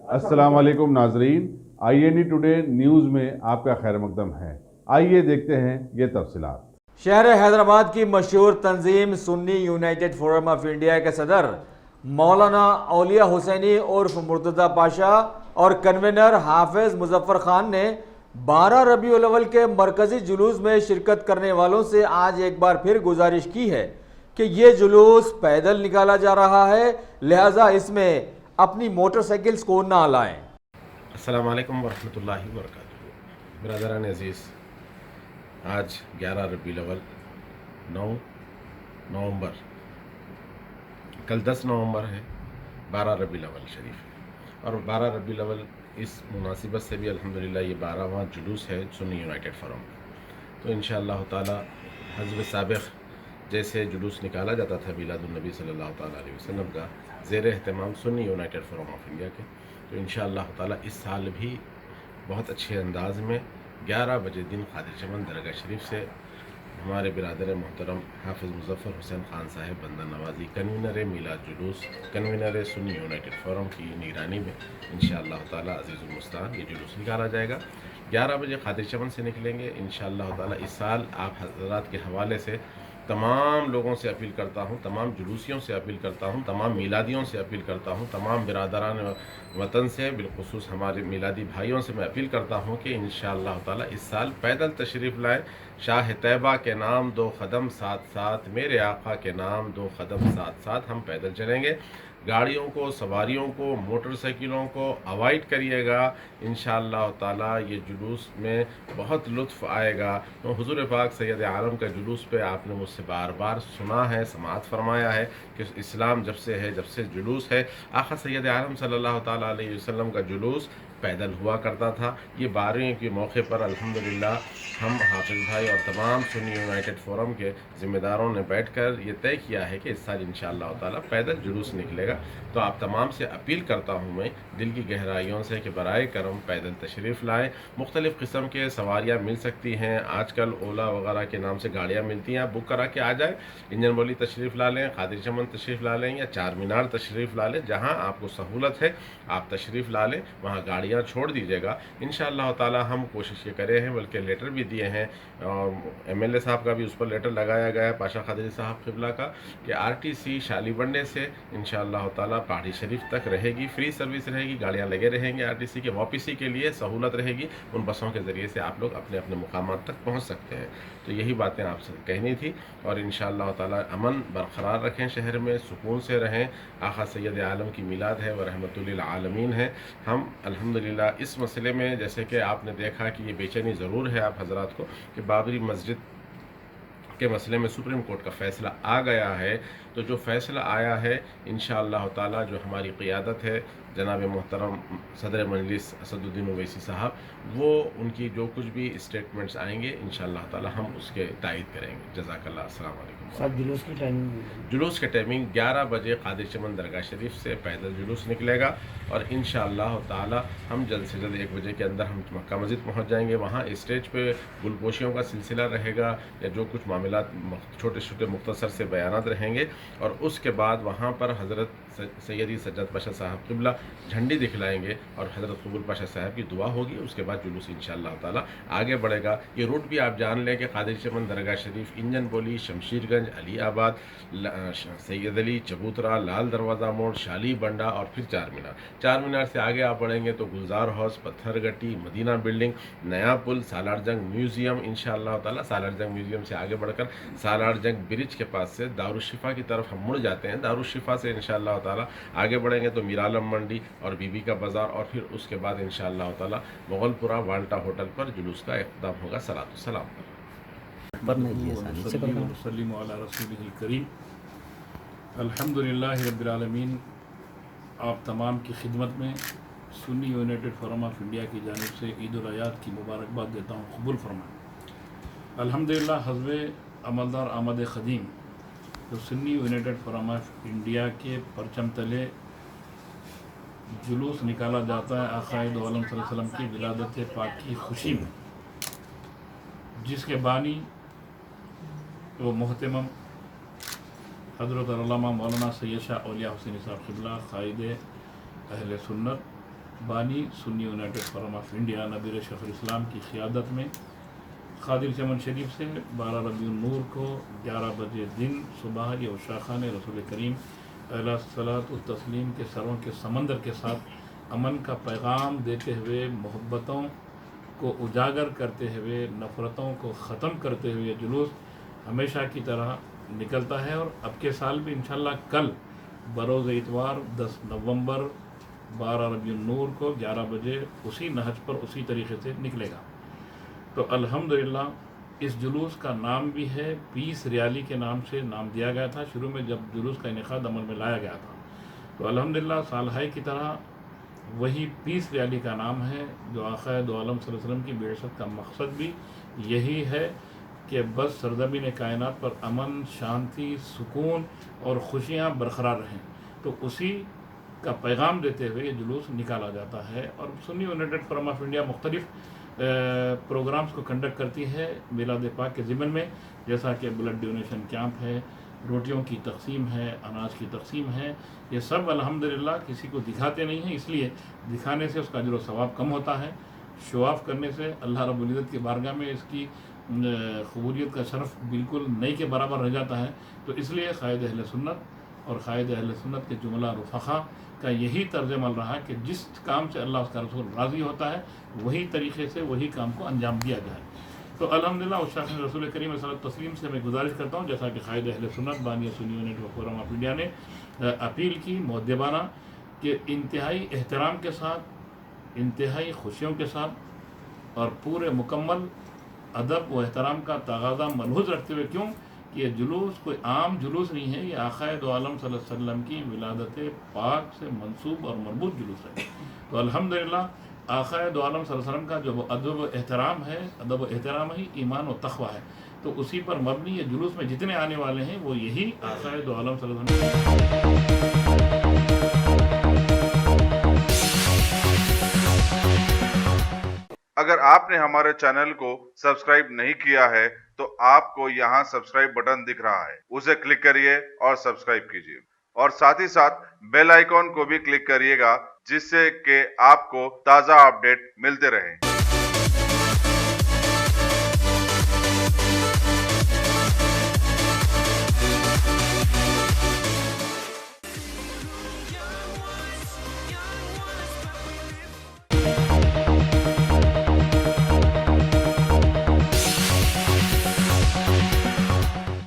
अस्सलाम वालेकुम नाजरीन, INE टुडे न्यूज़ में आपका खैर मकदम है। आइए देखते हैं ये तफसीलात। शहर हैदराबाद की मशहूर तंजीम Sunni United Forum of India के सदर मौलाना औलिया हुसैनी उर्फ मुर्तज़ा पाशा और कन्वीनर हाफिज मुजफ्फर खान ने 12 रबीउल अव्वल के मरकजी जुलूस में शिरकत करने वालों से आज एक बार फिर गुजारिश की है कि ये जुलूस पैदल निकाला जा रहा है, लिहाजा इसमें अपनी मोटरसाइकिल्स को ना लाएं। अस्सलाम वालेकुम वरहमतुल्लाहि वबरकातुहू। बिरादरान अज़ीज़, आज 11 रबीउल अव्वल 9 नवंबर, कल 10 नवंबर है, 12 रबीउल अव्वल शरीफ है। और 12 रबीउल अव्वल इस मुनासिबत से भी अल्हम्दुलिल्लाह ये 12वां जुलूस है सुन्नी यूनाइटेड फोरम का। तो इंशाअल्लाह ताला हज़्ब साबिक़ जैसे जुलूस निकाला जाता था मिलादुन्नबी सल्लल्लाहु ताला अलैहि वसल्लम का ज़ेर एहतमाम Sunni United Forum of India के, तो इंशाअल्लाह ताला इस साल भी बहुत अच्छे अंदाज में 11 बजे दिन क़ादिर चमन दरगाह शरीफ से हमारे बिरादर मोहतरम हाफिज़ मुज़फ़्फ़र हुसैन ख़ान साहब बंदा नवाज़ी कन्वीनर मिलाद जुलूस, कन्वीनर सुन्नी यूनाइटेड फोरम की निगरानी में इंशाअल्लाह ताला अज़ीज़ुल मुस्तान ये जुलूस निकाला जाएगा। 11 बजे क़ादिर चमन से निकलेंगे इंशाअल्लाह ताला। इस साल आप हज़रात के हवाले से तमाम लोगों से अपील करता हूँ, तमाम जुलूसियों से अपील करता हूँ, तमाम मिलादियों से अपील करता हूँ, तमाम बिरादरान वतन से बिलखुसूस हमारे मिलादी भाइयों से मैं अपील करता हूँ कि इंशाअल्लाह ताला इस साल पैदल तशरीफ़ लाएँ। शाह तैयबा के नाम 2 कदम साथ साथ, मेरे आका के नाम 2 कदम साथ साथ हम पैदल चलेंगे। गाड़ियों को, सवारियों को, मोटरसाइकिलों को अवॉइड करिएगा। इंशाअल्लाह ताला ये जुलूस में बहुत लुत्फ़ आएगा। तो हुज़ूर पाक सैयद आलम का जुलूस पे आपने मुझसे बार बार सुना है, समाअत फरमाया है कि इस्लाम जब से जुलूस है, आका सैयद आलम सल्लल्लाहु ताला अलैहि वसल्लम का जुलूस पैदल हुआ करता था। ये 12वीं के मौके पर अल्हम्दुलिल्लाह हम हाफिज़ भाई और तमाम सुन्नी यूनाइटेड फोरम के ज़िम्मेदारों ने बैठकर ये तय किया है कि इस साल इंशाअल्लाह ताला पैदल जुलूस निकलेगा। तो आप तमाम से अपील करता हूँ मैं दिल की गहराइयों से कि बराए करम पैदल तशरीफ़ लाएँ। मुख्तलिफ़ किस्म के सवारियाँ मिल सकती हैं, आजकल ओला वगैरह के नाम से गाड़ियाँ मिलती हैं, आप बुक करा के आ जाएँ। इंजन बोली तशरीफ़ ला लें, क़ादिर चमन तशरीफ़ ला लें या चार मीनार तशरीफ़ ला लें, जहाँ आपको सहूलत है आप तशरीफ़ ला लें, वहाँ गाड़ियाँ छोड़ दीजिएगा। इंशाअल्लाह ताला हम कोशिश ये करे हैं, बल्कि लेटर भी दिए हैं और MLA साहब का भी उस पर लेटर लगाया गया है, पाशा क़ादरी साहब क़िबला का, कि RTC शालीबंडे से इंशाअल्लाह ताला पहाड़ी शरीफ तक रहेगी, फ्री सर्विस रहेगी, गाड़ियाँ लगे रहेंगे RTC के। वापसी के लिए सहूलत रहेगी, उन बसों के ज़रिए से आप लोग अपने अपने मुकामात तक पहुँच सकते हैं। तो यही बातें आपसे कहनी थी। और इंशाअल्लाह ताला अमन बरकरार रखें, शहर में सुकून से रहें। आका सैयद आलम की मिलाद है व रहमतुल लिल आलमीन है। हम अल्हम्दुलिल्लाह इस मसले में, जैसे कि आपने देखा कि ये बेचैनी ज़रूर है आप हज़रात को कि बाबरी मस्जिद के मसले में सुप्रीम कोर्ट का फ़ैसला आ गया है। तो जो फ़ैसला आया है इंशाअल्लाह ताला, जो हमारी क़ियादत है जनाब मोहतरम सदर मजलिस असदुद्दीन ओवैसी साहब, वो उनकी जो कुछ भी स्टेटमेंट्स आएंगे इंशाअल्लाह ताला हम उसके तायद करेंगे। जज़ाकल्लाह। अस्सलाम वालेकुम। सब जुलूस की टाइमिंग? जुलूस के टाइमिंग 11 बजे क़ादिर चमन दरगाह शरीफ से पैदल जुलूस निकलेगा और इंशाअल्लाह ताला हम जल्द से जल्द 1 बजे के अंदर हम मक्का मस्जिद पहुंच जाएंगे। वहां स्टेज पे गुलपोशियों का सिलसिला रहेगा या जो कुछ मामलात छोटे छोटे मुख्तसर से बयानात रहेंगे और उसके बाद वहां पर हज़रत सैयदी सज्जाद पाशा साहब क़िबला झंडी दिखलाएंगे और हज़रत कबूल पाशा साहब की दुआ होगी। उसके बाद जुलूस इंशाअल्लाह ताला आगे बढ़ेगा। ये रूट भी आप जान लें कि क़ादिर चमन दरगाह शरीफ, इंजन बोली, शमशीरगंज, अली आबाद, सैयद अली, चबूतरा, लाल दरवाज़ा मोड़, शाली बंडा और फिर चार मीनार। चार मीनार से आगे आप बढ़ेंगे तो गुलजार हाउस, पत्थर गट्टी, मदीना बिल्डिंग, नया पुल, सालार जंग म्यूज़ियम इंशाअल्लाह ताला। सालार जंग म्यूज़ियम से आगे बढ़कर सालार जंग ब्रिज के पास से दारुशिफ़ा की तरफ हम मुड़ जाते हैं। दारुशिफ़ा से इंशाअल्लाह ताला आगे बढ़ेंगे तो मीरालम मंडी और बीबी का बाज़ार और फिर उसके बाद इंशाअल्लाह ताला मुगलपुरा वाल्टा होटल पर जुलूस का इख्तिताम होगा। सलातो सलाम पर अल्हम्दुलिल्लाह रब्बिल आलमीन। आप तमाम की खिदमत में Sunni United Forum of India की जानिब से ईद उल अयाद की मुबारकबाद देता हूँ, कबूल फरमाएं। अल्हम्दुलिल्लाह हज़ब अमलदार आमद ख़दीम जो Sunni United Forum of India के परचम तले जुलूस निकाला जाता है आक़ाए दो आलम सल्लल्लाहु अलैहि वसल्लम की विलादत पाक की खुशी में, जिसके बानी वो मोहतरम हज़रत अल्लामा मौलाना सैयद शाह औलिया हुसैनी साहब क़िबला क़ाइद अहले सुन्नत बानी Sunni United Forum of India नबीर शफर इस्लाम की क़ियादत में खादिर चमन शरीफ से 12 रबीउल नूर को 11 बजे दिन सुबह ये उशाखान रसूल करीम अलैहिस्सलातु तस्लीम के सरों के समंदर के साथ अमन का पैगाम देते हुए, मोहब्बतों को उजागर करते हुए, नफ़रतों को ख़त्म करते हुए जुलूस हमेशा की तरह निकलता है। और अब के साल भी इंशाअल्लाह कल बरोज़ इतवार 10 नवंबर 12 रबीउल नूर को 11 बजे उसी नहज पर उसी तरीके से निकलेगा। तो अल्हम्दुलिल्लाह इस जुलूस का नाम भी है पीस रैली के नाम से नाम दिया गया था शुरू में जब जुलूस का इनेकाद अमल में लाया गया था। तो अल्हम्दुलिल्लाह सालहाय की तरह वही पीस रैली का नाम है, जो आक़ा दो आलम सल्लल्लाहु अलैहि वसल्लम की बेअसत का मकसद भी यही है कि बस सरज़मीन कायनात पर अमन, शांति, सुकून और खुशियाँ बरकरार रहें। तो उसी का पैगाम देते हुए ये जुलूस निकाला जाता है। और Sunni United Forum of India मुख्तलिफ़ प्रोग्राम्स को कंडक्ट करती है मिलाद पाक के ज़िमन में, जैसा कि ब्लड डोनेशन कैंप है, रोटियों की तकसीम है, अनाज की तकसीम है। ये सब अल्हम्दुलिल्लाह किसी को दिखाते नहीं हैं, इसलिए दिखाने से उसका अजर व सवाब कम होता है। शो ऑफ करने से अल्लाह रब्बुल इज़्ज़त की बारगाह में इसकी कबूलियत का शरफ़ बिल्कुल नहीं के बराबर रह जाता है। तो इसलिए क़ायद अहले सुन्नत और क़ायद अहले सुन्नत के जुमला रुफ़क़ा का यही तर्ज़ अमल रहा कि जिस काम से अल्लाह उसका रसूल राज़ी होता है वही तरीक़े से वही काम को अंजाम दिया जाए। तो अल्हम्दुलिल्लाह उस शाख़ रसूल करीम सल्लल्लाहु तस्लीम से मैं गुजारिश करता हूँ, जैसा कि क़ायद अहले सुन्नत बानी Sunni United Forum of India ने अपील की मुअद्दिबाना कि इंतहाई एहतराम के साथ, इंतहाई खुशियों के साथ और पूरे मुकम्मल अदब व एहतराम का तगाज़ा मलहूज़ रखते हुए, क्यों कि ये जुलूस कोई आम जुलूस नहीं है, ये आक़ा दो आलम सल्लल्लाहु अलैहि वसल्लम की विलादत पाक से मंसूब और मरबूत जुलूस है। तो अल्हम्दुलिल्लाह आक़ा दो आलम सल्लल्लाहु अलैहि वसल्लम का जो अदब एहतराम है, अदब एहतराम ही ईमान और तक़वा है। तो उसी पर मबनी ये जुलूस में जितने आने वाले हैं वो यही आक़ा दो आलम सल्लल्लाहु अलैहि वसल्लम। अगर आपने हमारे चैनल को सब्सक्राइब नहीं किया है तो आपको यहाँ सब्सक्राइब बटन दिख रहा है, उसे क्लिक करिए और सब्सक्राइब कीजिए और साथ ही साथ बेल आइकॉन को भी क्लिक करिएगा, जिससे कि आपको ताज़ा अपडेट मिलते रहें।